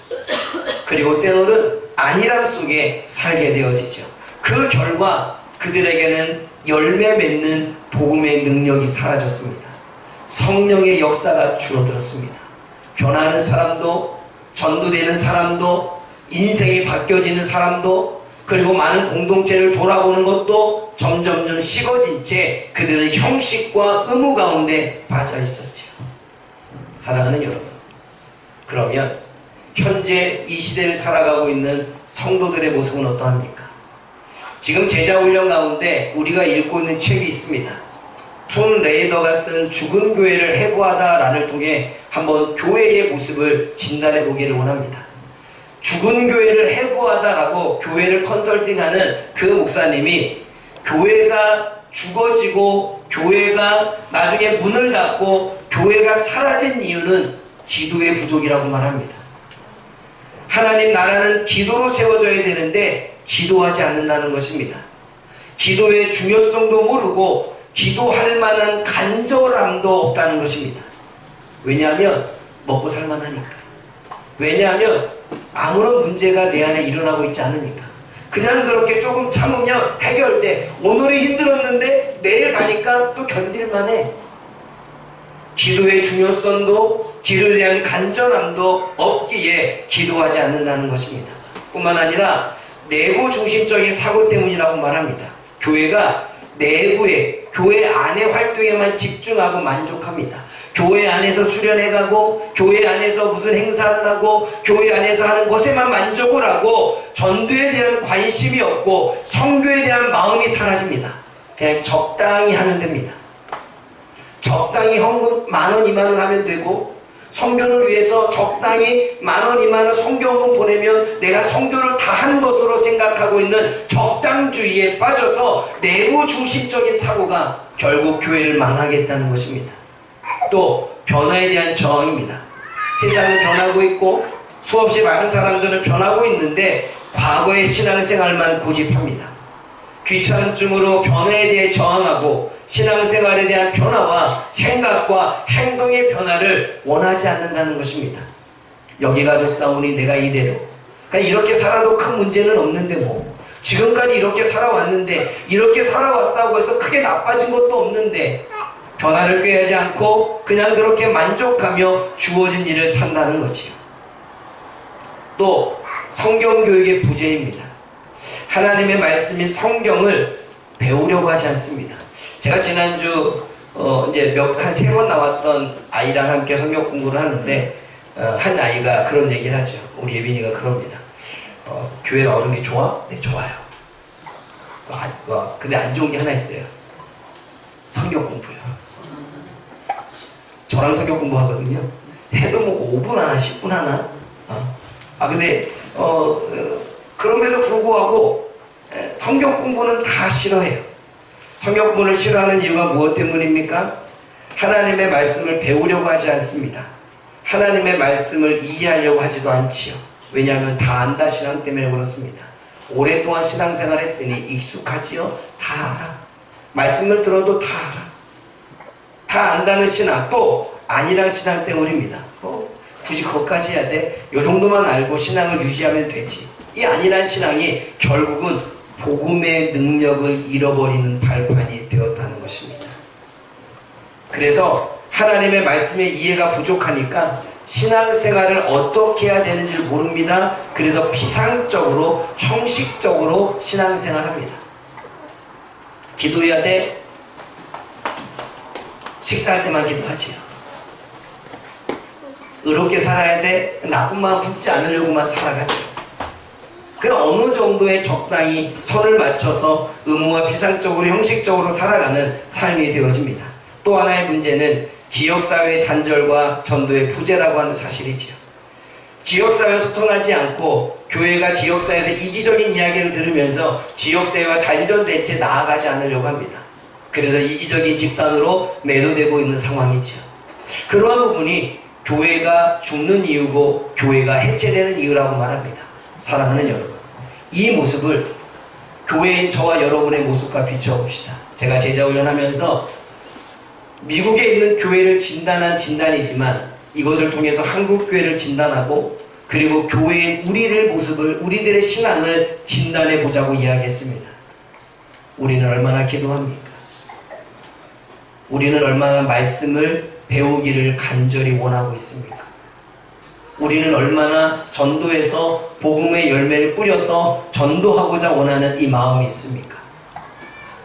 그리고 때로는 안일함 속에 살게 되어지죠. 그 결과 그들에게는 열매 맺는 복음의 능력이 사라졌습니다. 성령의 역사가 줄어들었습니다. 변하는 사람도, 전도되는 사람도, 인생이 바뀌어지는 사람도, 그리고 많은 공동체를 돌아보는 것도 점점점 식어진 채 그들은 형식과 의무 가운데 빠져 있었죠. 사랑하는 여러분, 그러면 현재 이 시대를 살아가고 있는 성도들의 모습은 어떠합니까? 지금 제자훈련 가운데 우리가 읽고 있는 책이 있습니다. 톤 레이더가 쓴 죽은 교회를 해부하다라를 통해 한번 교회의 모습을 진단해 보기를 원합니다. 죽은 교회를 해부하다라고 교회를 컨설팅하는 그 목사님이 교회가 죽어지고 교회가 나중에 문을 닫고 교회가 사라진 이유는 기도의 부족이라고 말합니다. 하나님 나라는 기도로 세워져야 되는데 기도하지 않는다는 것입니다. 기도의 중요성도 모르고 기도할 만한 간절함도 없다는 것입니다. 왜냐하면 먹고 살만하니까. 왜냐하면 아무런 문제가 내 안에 일어나고 있지 않으니까. 그냥 그렇게 조금 참으면 해결돼. 오늘이 힘들었는데 내일 가니까 또 견딜만해. 기도의 중요성도 기도에 대한 간절함도 없기에 기도하지 않는다는 것입니다. 뿐만 아니라 내부 중심적인 사고 때문이라고 말합니다. 교회가 내부에, 교회 안의 활동에만 집중하고 만족합니다. 교회 안에서 수련해가고 교회 안에서 무슨 행사를 하고 교회 안에서 하는 것에만 만족을 하고 전도에 대한 관심이 없고 선교에 대한 마음이 사라집니다. 그냥 적당히 하면 됩니다. 적당히 헌금 10,000원, 20,000원 하면 되고 선교를 위해서 적당히 10,000원, 20,000원 선교헌금 보내면 내가 선교를 다 한 것으로 생각하고 있는 적당주의에 빠져서 내부 중심적인 사고가 결국 교회를 망하게 했다는 것입니다. 또 변화에 대한 저항입니다. 세상은 변하고 있고 수없이 많은 사람들은 변하고 있는데 과거의 신앙생활만 고집합니다. 귀찮음증으로 변화에 대해 저항하고 신앙생활에 대한 변화와 생각과 행동의 변화를 원하지 않는다는 것입니다. 여기가 좋사오니 내가 이대로. 그러니까 이렇게 살아도 큰 문제는 없는데 뭐 지금까지 이렇게 살아왔는데, 이렇게 살아왔다고 해서 크게 나빠진 것도 없는데 변화를 꾀하지 않고 그냥 그렇게 만족하며 주어진 일을 산다는 거지요. 또 성경교육의 부재입니다. 하나님의 말씀인 성경을 배우려고 하지 않습니다. 제가 지난주 이제 한 3번 나왔던 아이랑 함께 성경 공부를 하는데 한 아이가 그런 얘기를 하죠. 우리 예빈이가 그럽니다. 교회 나오는 게 좋아? 네, 좋아요. 근데 안 좋은 게 하나 있어요. 성경 공부요. 저랑 성경 공부 하거든요. 해도 뭐 5분 하나 10분 하나. 근데 그럼에도 불구하고 성경 공부는 다 싫어해요. 성경 공부를 싫어하는 이유가 무엇 때문입니까? 하나님의 말씀을 배우려고 하지 않습니다. 하나님의 말씀을 이해하려고 하지도 않지요. 왜냐하면 다 안다 신앙 때문에 그렇습니다. 오랫동안 신앙생활 했으니 익숙하지요. 다 알아. 말씀을 들어도 다 알아. 다 안다는 신앙, 또 아니란 신앙 때문입니다. 굳이 그것까지 해야 돼? 요 정도만 알고 신앙을 유지하면 되지. 이 아니란 신앙이 결국은 복음의 능력을 잃어버리는 발판이 되었다는 것입니다. 그래서 하나님의 말씀의 이해가 부족하니까 신앙생활을 어떻게 해야 되는지를 모릅니다. 그래서 비상적으로, 형식적으로 신앙생활합니다. 기도해야 돼? 식사할 때만 기도하지요. 의롭게 살아야 돼? 나쁜 마음 품지 않으려고만 살아가죠. 그 어느 정도의 적당히 선을 맞춰서 의무와 비상적으로, 형식적으로 살아가는 삶이 되어집니다. 또 하나의 문제는 지역사회의 단절과 전도의 부재라고 하는 사실이지요. 지역사회와 소통하지 않고 교회가 지역사회에서 이기적인 이야기를 들으면서 지역사회와 단절된 채 나아가지 않으려고 합니다. 그래서 이기적인 집단으로 매도되고 있는 상황이죠. 그러한 부분이 교회가 죽는 이유고 교회가 해체되는 이유라고 말합니다. 사랑하는 여러분, 이 모습을 교회인 저와 여러분의 모습과 비춰봅시다. 제가 제자훈련하면서 미국에 있는 교회를 진단한 진단이지만 이것을 통해서 한국 교회를 진단하고 그리고 교회인 우리의 모습을, 우리들의 신앙을 진단해 보자고 이야기했습니다. 우리는 얼마나 기도합니까? 우리는 얼마나 말씀을 배우기를 간절히 원하고 있습니까? 우리는 얼마나 전도에서 복음의 열매를 뿌려서 전도하고자 원하는 이 마음이 있습니까?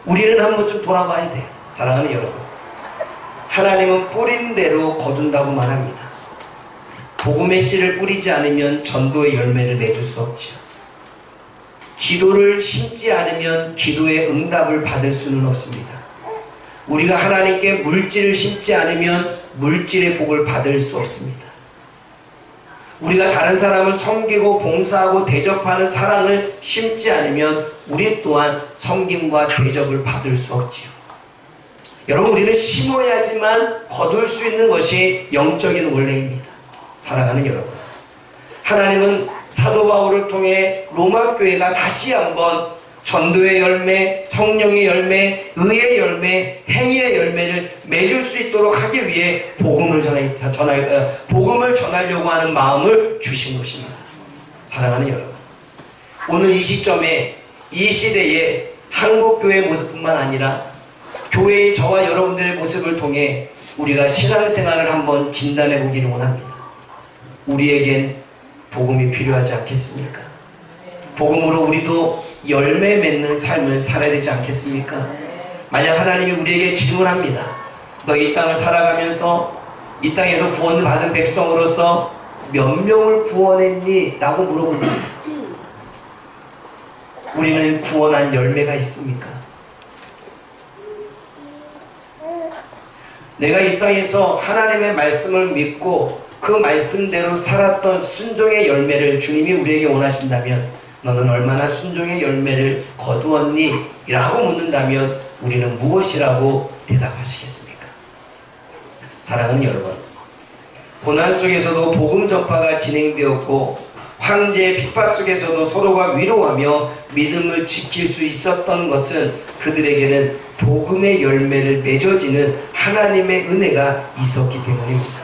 우리는 한 번쯤 돌아봐야 돼요. 사랑하는 여러분, 하나님은 뿌린 대로 거둔다고 말합니다. 복음의 씨를 뿌리지 않으면 전도의 열매를 맺을 수 없지요. 기도를 심지 않으면 기도의 응답을 받을 수는 없습니다. 우리가 하나님께 물질을 심지 않으면 물질의 복을 받을 수 없습니다. 우리가 다른 사람을 섬기고 봉사하고 대접하는 사랑을 심지 않으면 우리 또한 섬김과 대접을 받을 수 없지요. 여러분, 우리는 심어야지만 거둘 수 있는 것이 영적인 원리입니다. 사랑하는 여러분, 하나님은 사도 바울을 통해 로마 교회가 다시 한번 전도의 열매, 성령의 열매, 의의 열매, 행위의 열매를 맺을 수 있도록 하기 위해 복음을 전하려고 하는 마음을 주신 것입니다. 사랑하는 여러분, 오늘 이 시점에, 이 시대에 한국교회의 모습뿐만 아니라 교회의 저와 여러분들의 모습을 통해 우리가 신앙생활을 한번 진단해 보기를 원합니다. 우리에겐 복음이 필요하지 않겠습니까? 복음으로 우리도 열매 맺는 삶을 살아야 되지 않겠습니까? 만약 하나님이 우리에게 질문합니다. 너 이 땅을 살아가면서 이 땅에서 구원을 받은 백성으로서 몇 명을 구원했니? 라고 물어봅니다. 우리는 구원한 열매가 있습니까? 내가 이 땅에서 하나님의 말씀을 믿고 그 말씀대로 살았던 순종의 열매를 주님이 우리에게 원하신다면 너는 얼마나 순종의 열매를 거두었니? 라고 묻는다면 우리는 무엇이라고 대답하시겠습니까? 사랑하는 여러분, 고난 속에서도 복음 전파가 진행되었고 황제의 핍박 속에서도 서로가 위로하며 믿음을 지킬 수 있었던 것은 그들에게는 복음의 열매를 맺어지는 하나님의 은혜가 있었기 때문입니다.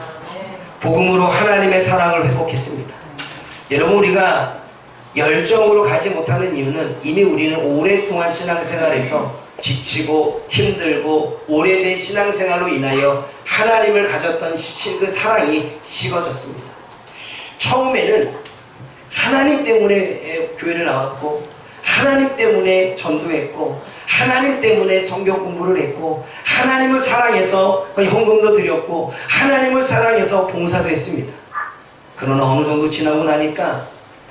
복음으로 하나님의 사랑을 회복했습니다. 여러분, 우리가 열정으로 가지 못하는 이유는 이미 우리는 오랫동안 신앙생활에서 지치고 힘들고 오래된 신앙생활로 인하여 하나님을 가졌던 그 사랑이 식어졌습니다. 처음에는 하나님 때문에 교회를 나왔고 하나님 때문에 전도했고 하나님 때문에 성경 공부를 했고 하나님을 사랑해서 헌금도 드렸고 하나님을 사랑해서 봉사도 했습니다. 그러나 어느 정도 지나고 나니까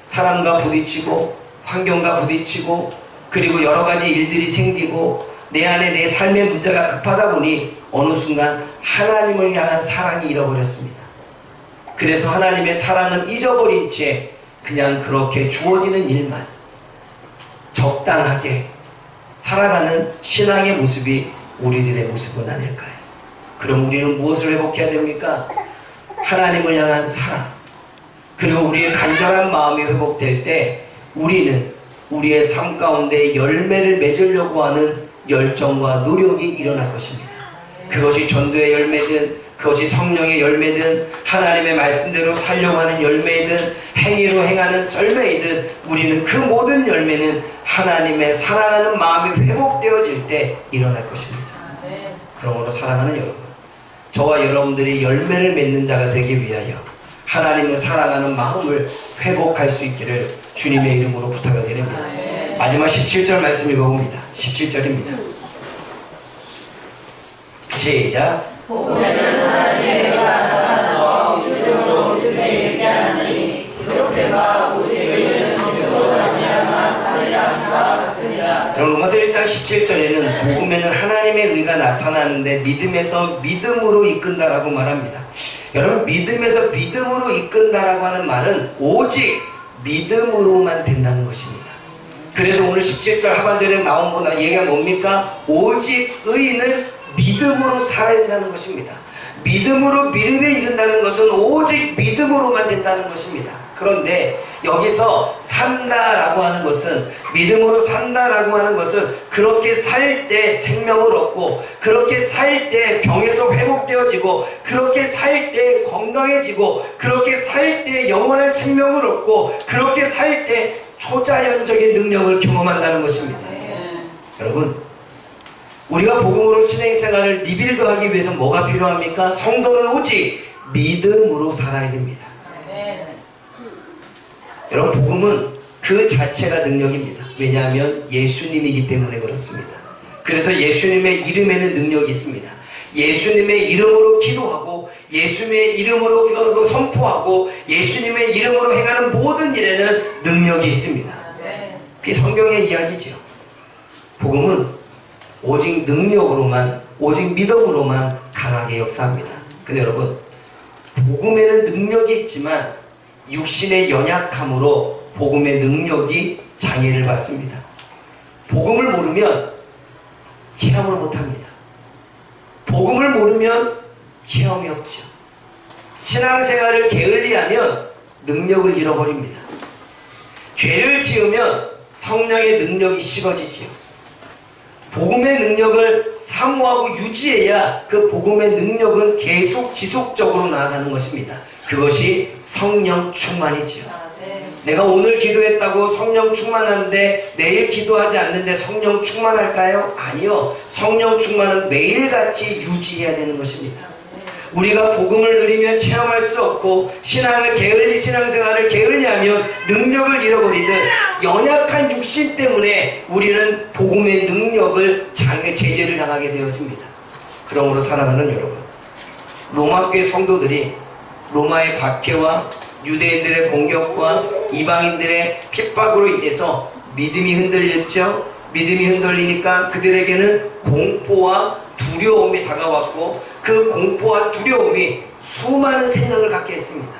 사람과 부딪히고 환경과 부딪히고 그리고 여러 가지 일들이 생기고 내 안에 내 삶의 문제가 급하다 보니 어느 순간 하나님을 향한 사랑이 잃어버렸습니다. 그래서 하나님의 사랑은 잊어버린 채 그냥 그렇게 주어지는 일만 적당하게 살아가는 신앙의 모습이 우리들의 모습은 아닐까요? 그럼 우리는 무엇을 회복해야 됩니까? 하나님을 향한 사랑, 그리고 우리의 간절한 마음이 회복될 때 우리는 우리의 삶 가운데 열매를 맺으려고 하는 열정과 노력이 일어날 것입니다. 그것이 전도의 열매든 그것이 성령의 열매든 하나님의 말씀대로 살려고 하는 열매이든 행위로 행하는 열매이든 우리는 그 모든 열매는 하나님의 사랑하는 마음이 회복되어질 때 일어날 것입니다. 그러므로 사랑하는 여러분, 저와 여러분들이 열매를 맺는 자가 되기 위하여 하나님을 사랑하는 마음을 회복할 수 있기를 주님의 이름으로 부탁을 드립니다. 마지막 17절 말씀 읽어봅니다. 17절입니다. 시작. 복음에는 하나님의 의가 나타나서 믿음으로 믿음에 얘기하나니 기록된 바 오직 의인은 믿음으로 말미암아 살리라 함과 같으니라. 여러분 로마서 1장 17절에는 복음에는 하나님의 의가 나타나는데 믿음에서 믿음으로 이끈다라고 말합니다. 여러분 믿음에서 믿음으로 이끈다라고 하는 말은 오직 믿음으로만 된다는 것입니다. 그래서 오늘 17절 하반절에 나온 얘기가 뭡니까? 오직 의인은 믿음으로 살아야 된다는 것입니다. 믿음으로 믿음에 이른다는 것은 오직 믿음으로만 된다는 것입니다. 그런데 여기서 산다라고 하는 것은 믿음으로 산다라고 하는 것은 그렇게 살 때 생명을 얻고 그렇게 살 때 병에서 회복되어지고 그렇게 살 때 건강해지고 그렇게 살 때 영원한 생명을 얻고 그렇게 살 때 초자연적인 능력을 경험한다는 것입니다. 여러분 우리가 복음으로 신앙생활을 리빌드하기 위해서 뭐가 필요합니까? 성도는 오직 믿음으로 살아야 됩니다. 여러분 복음은 그 자체가 능력입니다. 왜냐하면 예수님이기 때문에 그렇습니다. 그래서 예수님의 이름에는 능력이 있습니다. 예수님의 이름으로 기도하고 예수님의 이름으로 선포하고 예수님의 이름으로 행하는 모든 일에는 능력이 있습니다. 그게 성경의 이야기죠. 복음은 오직 능력으로만 오직 믿음으로만 강하게 역사합니다. 근데 여러분 복음에는 능력이 있지만 육신의 연약함으로 복음의 능력이 장애를 받습니다. 복음을 모르면 체험을 못합니다. 복음을 모르면 체험이 없죠. 신앙생활을 게을리하면 능력을 잃어버립니다. 죄를 지으면 성령의 능력이 식어지지요. 복음의 능력을 사모하고 유지해야 그 복음의 능력은 계속 지속적으로 나아가는 것입니다. 그것이 성령 충만이지요. 내가 오늘 기도했다고 성령 충만하는데 내일 기도하지 않는데 성령 충만할까요? 아니요. 성령 충만은 매일같이 유지해야 되는 것입니다. 우리가 복음을 누리면 체험할 수 없고 신앙생활을 게을리하면 능력을 잃어버리듯 연약한 육신 때문에 우리는 복음의 능력을 제재를 당하게 되어집니다. 그러므로 사랑하는 여러분, 로마교회 성도들이 로마의 박해와 유대인들의 공격과 이방인들의 핍박으로 인해서 믿음이 흔들렸죠. 믿음이 흔들리니까 그들에게는 공포와 두려움이 다가왔고 그 공포와 두려움이 수많은 생각을 갖게 했습니다.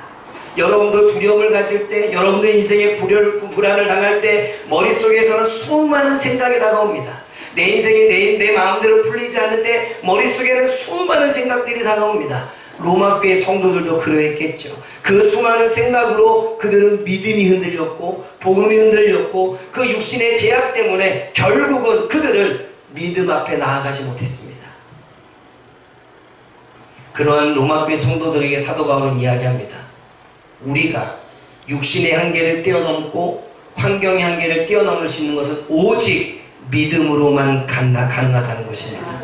여러분도 두려움을 가질 때, 여러분들 인생에 불안을 당할 때 머릿속에서는 수많은 생각이 다가옵니다. 내 인생이 내 마음대로 풀리지 않는데 머릿속에는 수많은 생각들이 다가옵니다. 로마교회 성도들도 그러했겠죠. 그 수많은 생각으로 그들은 믿음이 흔들렸고 복음이 흔들렸고 그 육신의 제약 때문에 결국은 그들은 믿음 앞에 나아가지 못했습니다. 그러한 로마교회 성도들에게 사도 바울은 이야기합니다. 우리가 육신의 한계를 뛰어넘고 환경의 한계를 뛰어넘을 수 있는 것은 오직 믿음으로만 가능하다는 것입니다.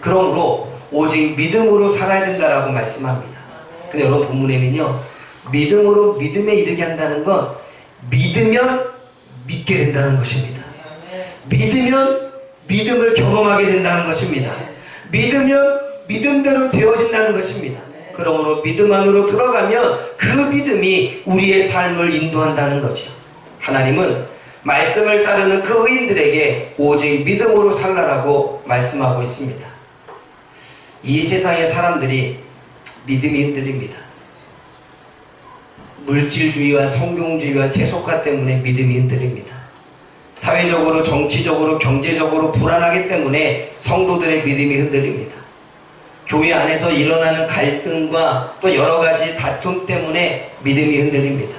그러므로 오직 믿음으로 살아야 된다라고 말씀합니다. 근데 여러분 본문에는요, 믿음으로 믿음에 이르게 한다는 건 믿으면 믿게 된다는 것입니다. 믿으면 믿음을 경험하게 된다는 것입니다. 믿으면 믿음대로 되어진다는 것입니다. 그러므로 믿음 안으로 들어가면 그 믿음이 우리의 삶을 인도한다는 거죠. 하나님은 말씀을 따르는 그 의인들에게 오직 믿음으로 살라라고 말씀하고 있습니다. 이 세상의 사람들이 믿음이 흔들립니다. 물질주의와 성공주의와 세속화 때문에 믿음이 흔들립니다. 사회적으로, 정치적으로, 경제적으로 불안하기 때문에 성도들의 믿음이 흔들립니다. 교회 안에서 일어나는 갈등과 또 여러 가지 다툼 때문에 믿음이 흔들립니다.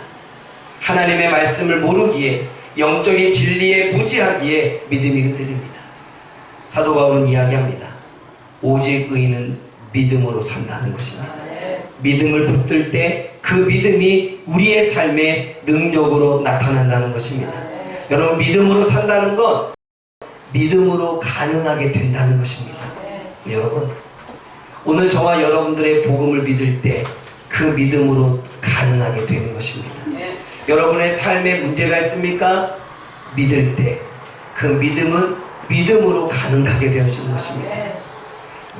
하나님의 말씀을 모르기에, 영적인 진리에 무지하기에 믿음이 흔들립니다. 사도 바울은 이야기합니다. 오직 의인은 믿음으로 산다는 것입니다. 믿음을 붙들 때 그 믿음이 우리의 삶의 능력으로 나타난다는 것입니다. 여러분, 믿음으로 산다는 건 믿음으로 가능하게 된다는 것입니다. 여러분, 오늘 저와 여러분들의 복음을 믿을 때 그 믿음으로 가능하게 되는 것입니다. 여러분의 삶에 문제가 있습니까? 믿을 때 그 믿음은 믿음으로 가능하게 되어지는 것입니다.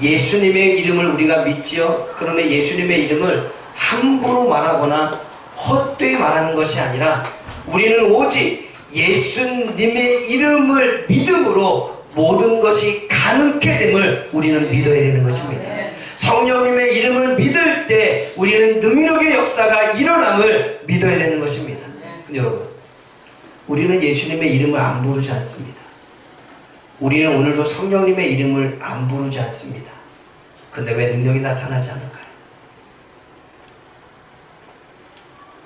예수님의 이름을 우리가 믿지요. 그런데 예수님의 이름을 함부로 말하거나 헛되이 말하는 것이 아니라 우리는 오직 예수님의 이름을 믿음으로 모든 것이 가능케 됨을 우리는 믿어야 되는 것입니다. 성령님의 이름을 믿을 때 우리는 능력의 역사가 일어남을 믿어야 되는 것입니다. 근데 여러분, 우리는 예수님의 이름을 안 부르지 않습니다. 우리는 오늘도 성령님의 이름을 안 부르지 않습니다. 근데 왜 능력이 나타나지 않을까요?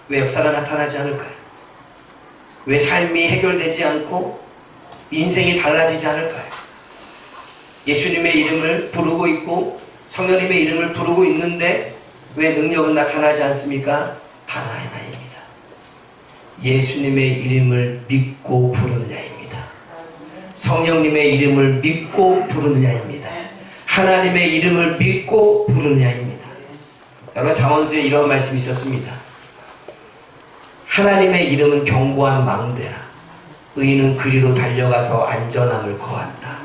왜 역사가 나타나지 않을까요? 왜 삶이 해결되지 않고 인생이 달라지지 않을까요? 예수님의 이름을 부르고 있고 성령님의 이름을 부르고 있는데 왜 능력은 나타나지 않습니까? 단 하나입니다. 예수님의 이름을 믿고 부르느냐입니다. 성령님의 이름을 믿고 부르느냐입니다. 하나님의 이름을 믿고 부르느냐입니다. 여러분, 잠언서에 이런 말씀이 있었습니다. 하나님의 이름은 견고한 망대라. 의인은 그리로 달려가서 안전함을 거한다.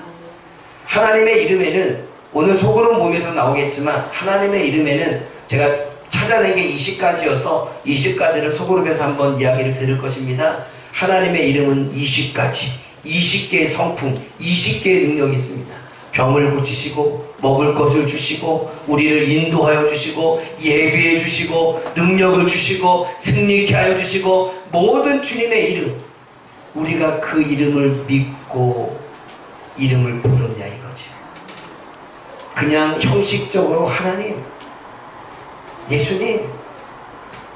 하나님의 이름에는, 오늘 속으로 몸에서 나오겠지만 하나님의 이름에는 제가 찾아낸 게 20가지여서 20가지를 속으로에서 한번 이야기를 들을 것입니다. 하나님의 이름은 20가지, 20개의 성품, 20개의 능력이 있습니다. 병을 고치시고 먹을 것을 주시고 우리를 인도하여 주시고 예비해 주시고 능력을 주시고 승리케 하여 주시고, 모든 주님의 이름, 우리가 그 이름을 믿고 이름을 부르냐 이거죠. 그냥 형식적으로 하나님, 예수님,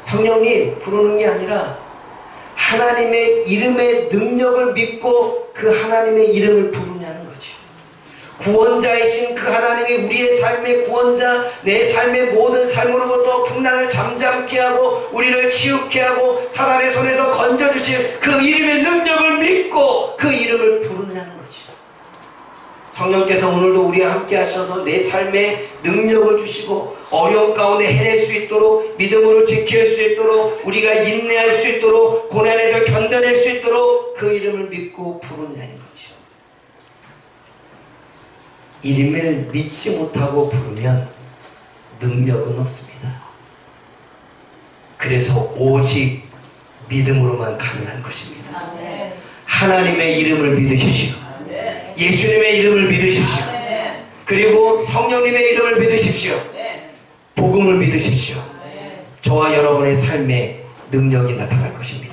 성령님 부르는 게 아니라 하나님의 이름의 능력을 믿고 그 하나님의 이름을 부르냐는 거죠. 구원자이신 그 하나님이 우리의 삶의 구원자, 내 삶의 모든 삶으로부터 풍랑을 잠잠케 하고 우리를 치유케 하고 사단의 손에서 건져주실 그 이름의 능력을 믿고 그 이름을 부르냐는 거죠. 성령께서 오늘도 우리와 함께 하셔서 내 삶에 능력을 주시고 어려움 가운데 해낼 수 있도록, 믿음으로 지킬 수 있도록, 우리가 인내할 수 있도록, 고난에서 견뎌낼 수 있도록 그 이름을 믿고 부르냐는 거죠. 이름을 믿지 못하고 부르면 능력은 없습니다. 그래서 오직 믿음으로만 가능한 것입니다. 하나님의 이름을 믿으십시오. 예수님의 이름을 믿으십시오. 그리고 성령님의 이름을 믿으십시오. 복음을 믿으십시오. 저와 여러분의 삶에 능력이 나타날 것입니다.